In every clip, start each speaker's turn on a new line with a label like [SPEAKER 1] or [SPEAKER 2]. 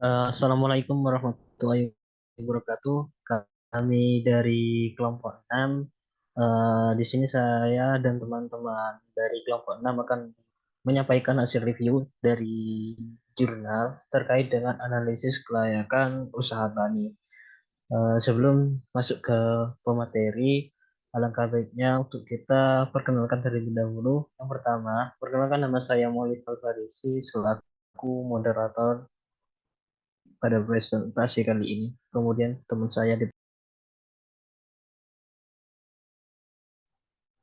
[SPEAKER 1] Assalamualaikum warahmatullahi wabarakatuh. Kami dari kelompok 6. Di sini saya dan teman-teman dari kelompok 6 akan menyampaikan hasil review dari jurnal terkait dengan analisis kelayakan usaha tani. Sebelum masuk ke pemateri, alangkah baiknya untuk kita perkenalkan terlebih dahulu. Yang pertama, perkenalkan, nama saya Maulid Alfarisi selaku moderator pada presentasi kali ini. Kemudian teman saya di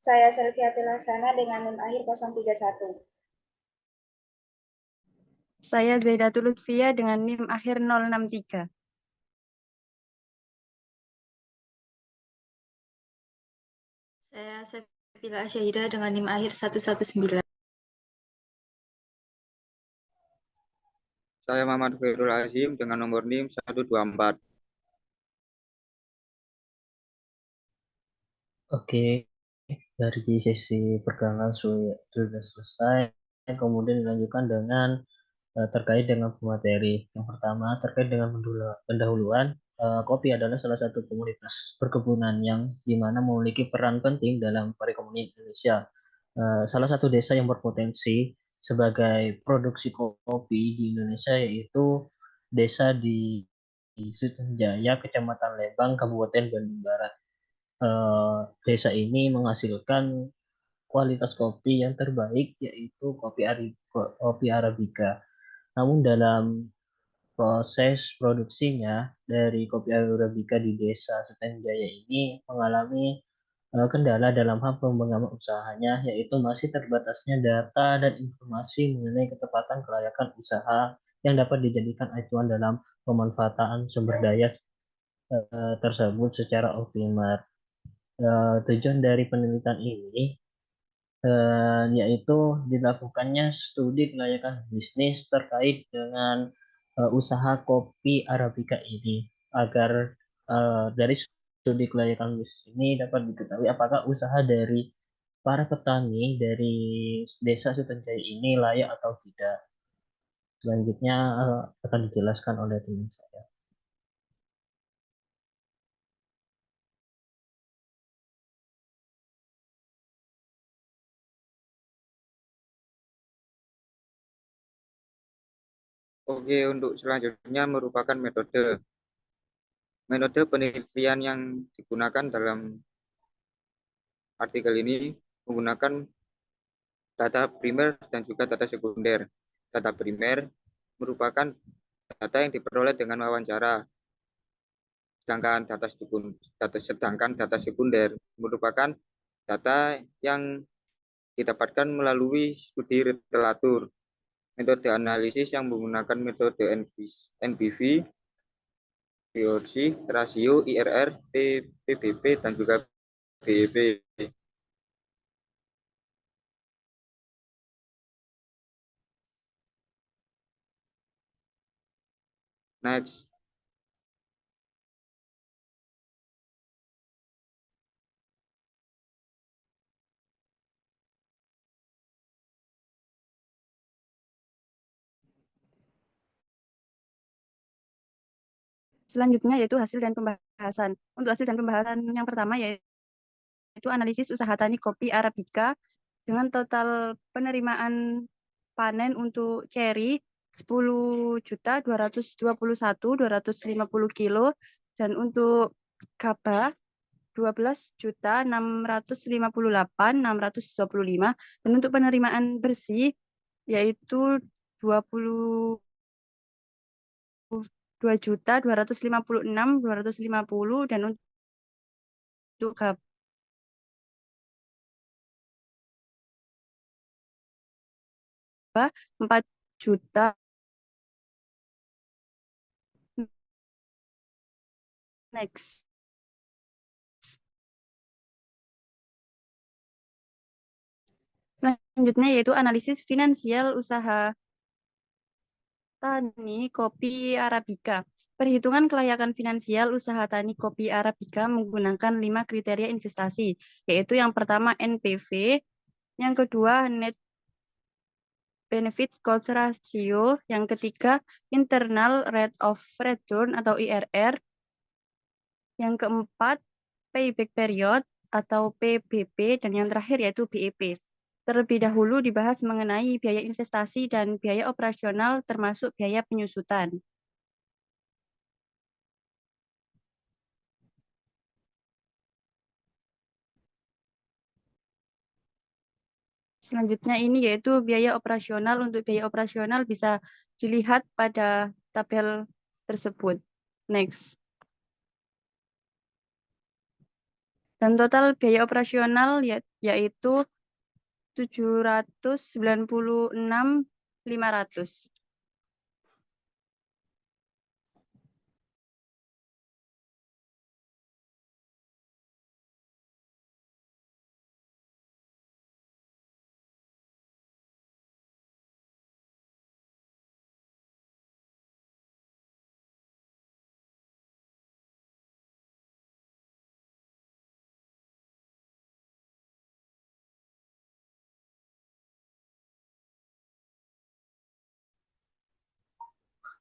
[SPEAKER 2] Saya Selviatul Laksana dengan NIM akhir 031.
[SPEAKER 3] Saya Zaidatul Lutfia dengan NIM akhir 063.
[SPEAKER 4] Saya Sefila Syahida dengan NIM akhir 119.
[SPEAKER 5] Saya Muhammad Khairul Azim dengan nomor NIM 124.
[SPEAKER 1] Oke, dari sesi perkenalan sudah selesai. Kemudian dilanjutkan dengan terkait dengan pemateri. Yang pertama terkait dengan pendahuluan. Kopi adalah salah satu komoditas perkebunan yang dimana memiliki peran penting dalam perekonomian Indonesia. Salah satu desa yang berpotensi sebagai produksi kopi di Indonesia yaitu desa di Sutenjaya, Kecamatan Lembang, Kabupaten Bandung Barat. Eh, Desa ini menghasilkan kualitas kopi yang terbaik yaitu kopi Arabica. Namun dalam proses produksinya dari kopi Arabica di Desa Sutenjaya ini mengalami kendala dalam hal pengembangan usahanya, yaitu masih terbatasnya data dan informasi mengenai ketepatan kelayakan usaha yang dapat dijadikan acuan dalam pemanfaatan sumber daya tersebut secara optimal. Tujuan dari penelitian ini yaitu dilakukannya studi kelayakan bisnis terkait dengan usaha kopi Arabica ini agar dari studi kelayakan bisnis ini dapat diketahui apakah usaha dari para petani dari desa Sutenjaya ini layak atau tidak. Selanjutnya akan dijelaskan oleh teman saya.
[SPEAKER 5] Oke, untuk selanjutnya merupakan metode. Metode penelitian yang digunakan dalam artikel ini menggunakan data primer dan juga data sekunder. Data primer merupakan data yang diperoleh dengan wawancara, sedangkan data sekunder merupakan data yang didapatkan melalui studi literatur. Metode analisis yang menggunakan metode NBV, Biorsi, rasio, IRR, PBB, dan juga BEP. Next.
[SPEAKER 3] Selanjutnya yaitu hasil dan pembahasan. Untuk hasil dan pembahasan yang pertama yaitu analisis usaha tani kopi Arabica dengan total penerimaan panen untuk ceri 10.221.250 kilo dan untuk gabah 12.658.625 dan untuk penerimaan bersih yaitu 22.256.250 dan untuk gabah 4 juta. Next. Selanjutnya yaitu analisis finansial usaha tani kopi Arabica. Perhitungan kelayakan finansial usaha tani kopi Arabica menggunakan 5 kriteria investasi, yaitu yang pertama NPV, yang kedua net benefit cost ratio. Yang ketiga, internal rate of return atau IRR. Yang keempat, payback period atau PBP, dan yang terakhir yaitu BEP. Terlebih dahulu dibahas mengenai biaya investasi dan biaya operasional termasuk biaya penyusutan. Selanjutnya ini yaitu biaya operasional. Untuk biaya operasional bisa dilihat pada tabel tersebut. Next. Dan total biaya operasional yaitu 796.500.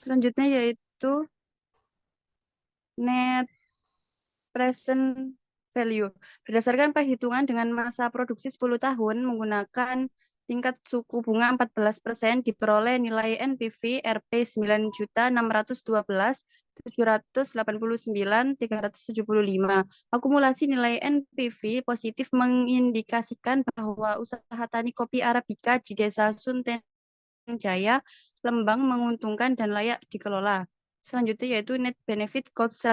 [SPEAKER 3] Selanjutnya yaitu net present value. Berdasarkan perhitungan dengan masa produksi 10 tahun menggunakan tingkat suku bunga 14%, diperoleh nilai NPV Rp 9.612.789.375. Akumulasi nilai NPV positif mengindikasikan bahwa usaha tani kopi Arabica di Desa Sunten Jaya, Lembang menguntungkan dan layak dikelola. Selanjutnya yaitu net benefit cost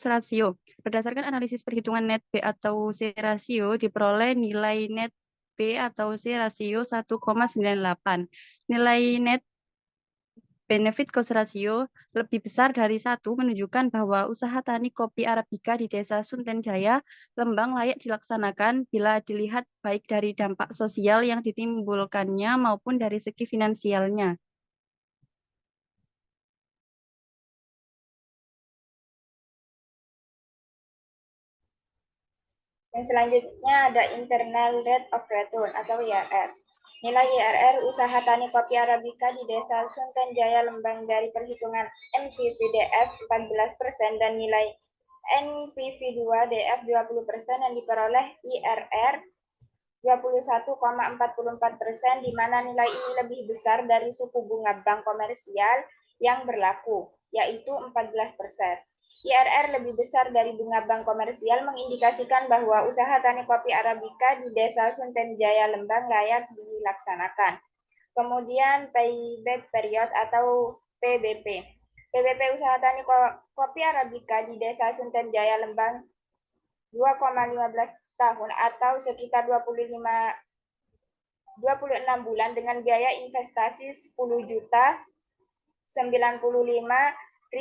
[SPEAKER 3] ratio. Berdasarkan analisis perhitungan net B atau C ratio, diperoleh nilai net B atau C ratio 1,98. Nilai net benefit cost ratio lebih besar dari 1 menunjukkan bahwa usaha tani kopi Arabica di Desa Sunten Jaya, Lembang layak dilaksanakan bila dilihat baik dari dampak sosial yang ditimbulkannya maupun dari segi finansialnya.
[SPEAKER 2] Dan selanjutnya ada internal rate of return atau IRR. Nilai IRR usaha tani kopi Arabica di Desa Sunten Jaya Lembang dari perhitungan NPV DF 14% dan nilai NPV 2 DF 20% yang diperoleh IRR 21,44%, di mana nilai ini lebih besar dari suku bunga bank komersial yang berlaku, yaitu 14%. IRR lebih besar dari bunga bank komersial mengindikasikan bahwa usaha tani kopi Arabica di Desa Sunten Jaya Lembang layak dilaksanakan. Kemudian payback period atau PBP. PBP usaha tani kopi Arabica di Desa Sunten Jaya Lembang 2,15 tahun atau sekitar 26 bulan dengan biaya investasi 10.095.300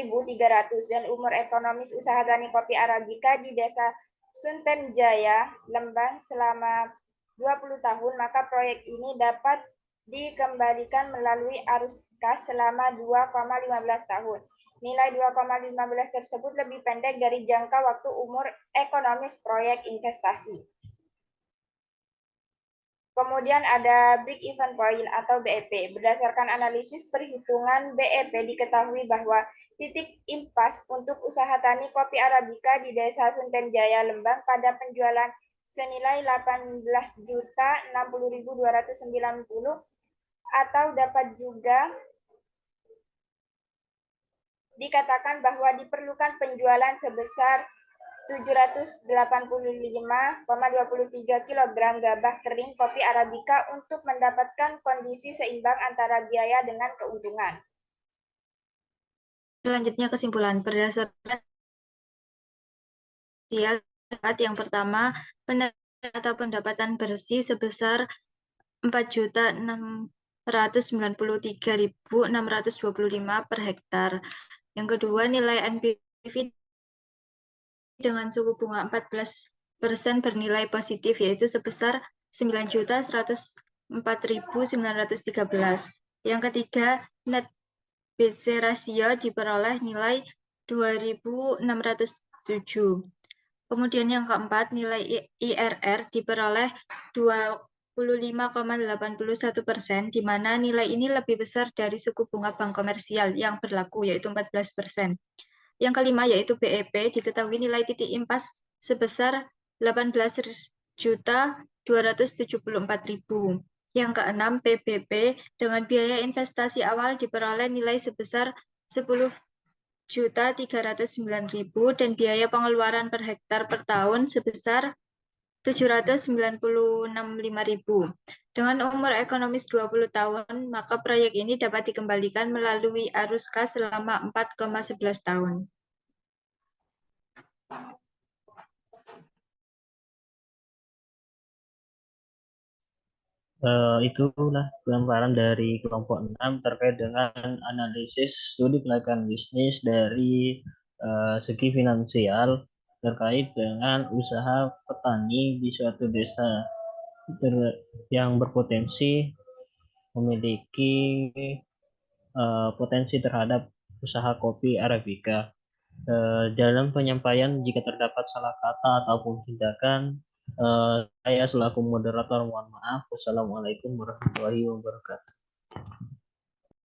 [SPEAKER 2] dan umur ekonomis usaha tani kopi Arabica di Desa Sunten Jaya, Lembang selama 20 tahun, maka proyek ini dapat dikembalikan melalui arus kas selama 2,15 tahun. Nilai 2,15 tersebut lebih pendek dari jangka waktu umur ekonomis proyek investasi. Kemudian ada break even point atau BEP. Berdasarkan analisis perhitungan BEP diketahui bahwa titik impas untuk usaha tani kopi Arabica di Desa Sunten Jaya Lembang pada penjualan senilai 18.060.290 atau dapat juga dikatakan bahwa diperlukan penjualan sebesar 785,23 kg gabah kering kopi Arabica untuk mendapatkan kondisi seimbang antara biaya dengan keuntungan.
[SPEAKER 4] Selanjutnya kesimpulan. Berdasarkan yang pertama, atau pendapatan bersih sebesar 4.693.625 per hektar. Yang kedua, nilai NPV dengan suku bunga 14% bernilai positif, yaitu sebesar 9.104.913. Yang ketiga, net BC rasio diperoleh nilai 2.607. Kemudian yang keempat, nilai IRR diperoleh 25,81%, di mana nilai ini lebih besar dari suku bunga bank komersial yang berlaku, yaitu 14%. Yang kelima yaitu BEP, diketahui nilai titik impas sebesar 18.274.000. Yang keenam PBB dengan biaya investasi awal diperoleh nilai sebesar 10.309.000 dan biaya pengeluaran per hektar per tahun sebesar 796.500. Dengan umur ekonomis 20 tahun, maka proyek ini dapat dikembalikan melalui arus kas selama 4,11 tahun.
[SPEAKER 1] Itulah gambaran dari kelompok 6 terkait dengan analisis studi kelayakan bisnis dari segi finansial terkait dengan usaha petani di suatu desa yang berpotensi memiliki potensi terhadap usaha kopi Arabica. Dalam penyampaian jika terdapat salah kata ataupun tindakan, saya selaku moderator mohon maaf. Wassalamualaikum warahmatullahi wabarakatuh.